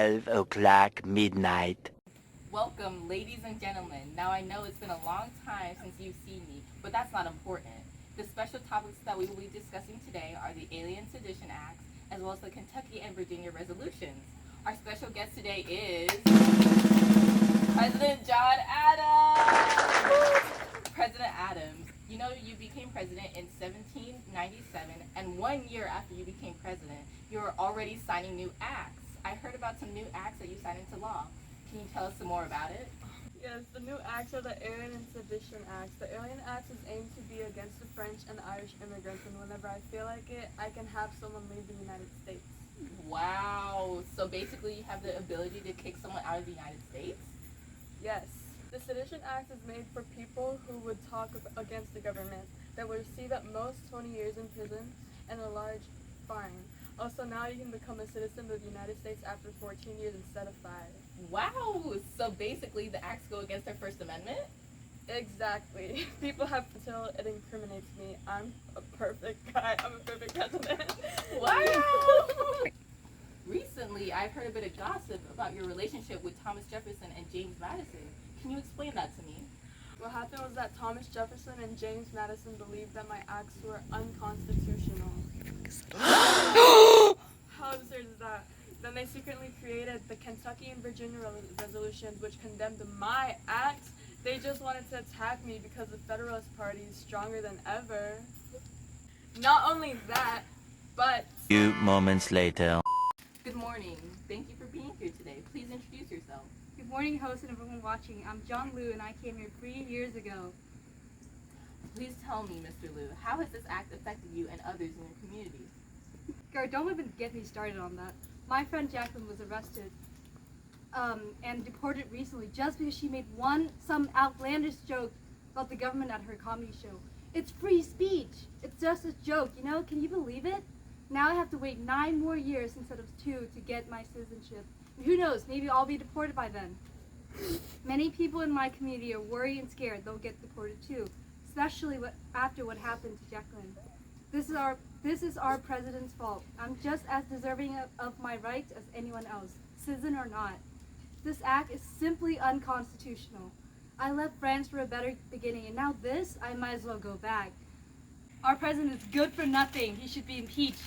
12 o'clock midnight. Welcome, ladies and gentlemen. Now I know it's been a long time since you've seen me, but that's not important. The special topics that we will be discussing today are the Alien Sedition Acts, as well as the Kentucky and Virginia resolutions. Our special guest today is President John Adams. President Adams, you know you became president in 1797, and 1 year after you became president, you were already signing new acts. I heard about some new acts that you signed into law. Can you tell us some more about it? Yes, the new acts are the Alien and Sedition Acts. The Alien Acts is aimed to be against the French and the Irish immigrants, and whenever I feel like it, I can have someone leave the United States. Wow, so basically you have the ability to kick someone out of the United States? Yes. The Sedition Act is made for people who would talk against the government. That would receive at most 20 years in prison and a large fine. Also, now you can become a citizen of the United States after 14 years instead of 5. Wow, so basically the acts go against our First Amendment? Exactly. People have until it incriminates me. I'm a perfect guy. I'm a perfect president. Wow! Recently, I've heard a bit of gossip about your relationship with Thomas Jefferson and James Madison. Can you explain that to me? What happened was that Thomas Jefferson and James Madison believed that my acts were unconstitutional. How absurd is that? Then they secretly created the Kentucky and Virginia resolutions, which condemned my acts. They just wanted to attack me because the Federalist Party is stronger than ever. Not only that, but... Few moments later. Good morning. Thank you for being here today. Please introduce yourself. Good morning, host and everyone watching. I'm John Liu, and I came here 3 years ago. Please tell me, Mr. Liu, how has this act affected you and others in your community? Girl, don't even get me started on that. My friend Jacqueline was arrested and deported recently just because she made some outlandish joke about the government at her comedy show. It's free speech. It's just a joke, you know? Can you believe it? Now I have to wait 9 more years instead of 2 to get my citizenship. And who knows, maybe I'll be deported by then. Many people in my community are worried and scared they'll get deported too, especially after what happened to Jacqueline. This is our president's fault. I'm just as deserving of my rights as anyone else, citizen or not. This act is simply unconstitutional. I left France for a better beginning, and now this, I might as well go back. Our president is good for nothing. He should be impeached.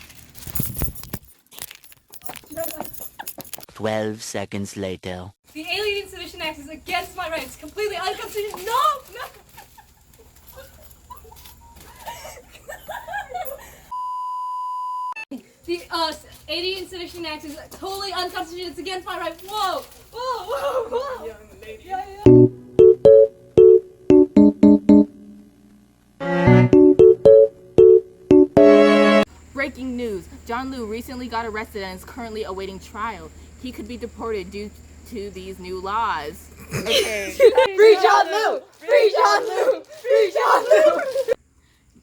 12 seconds later. The Alien Sedition Act is against my rights. Completely unconstitutional. No! The Alien Sedition Act is totally unconstitutional. It's against my rights. Whoa! Whoa! Whoa! Whoa! Young lady. Yeah. Breaking news. John Liu recently got arrested and is currently awaiting trial. He could be deported due to these new laws. Okay. Free John Liu! Free John Liu! Free John Liu!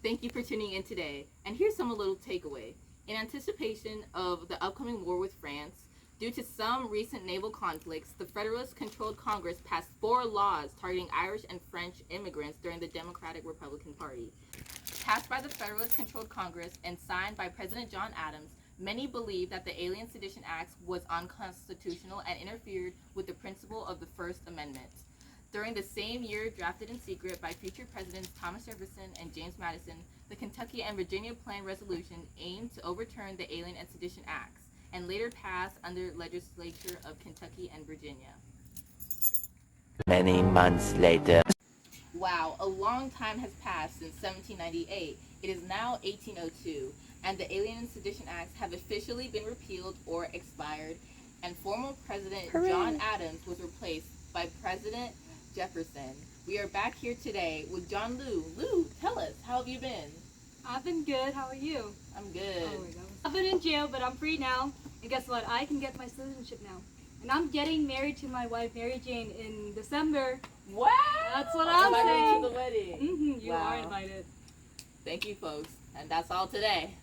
Thank you for tuning in today. And here's some little takeaway. In anticipation of the upcoming war with France, due to some recent naval conflicts, the Federalist-controlled Congress passed 4 laws targeting Irish and French immigrants during the Democratic Republican Party. Passed by the Federalist-controlled Congress and signed by President John Adams, many believe that the Alien Sedition Act was unconstitutional and interfered with the principle of the First Amendment. During the same year, drafted in secret by future presidents Thomas Jefferson and James Madison, the Kentucky and Virginia Plan resolution aimed to overturn the Alien and Sedition Acts, and later passed under legislature of Kentucky and Virginia. Many months later. Wow, a long time has passed since 1798. It is now 1802, and the Alien and Sedition Acts have officially been repealed or expired, and former President John Adams was replaced by President Jefferson. We are back here today with John Liu. Liu, tell us, how have you been? I've been good. How are you? I'm good. I've been in jail, but I'm free now. And guess what? I can get my citizenship now. And I'm getting married to my wife, Mary Jane, in December. Wow! That's what I'm saying. To the wedding. You are invited. Thank you, folks. And that's all today.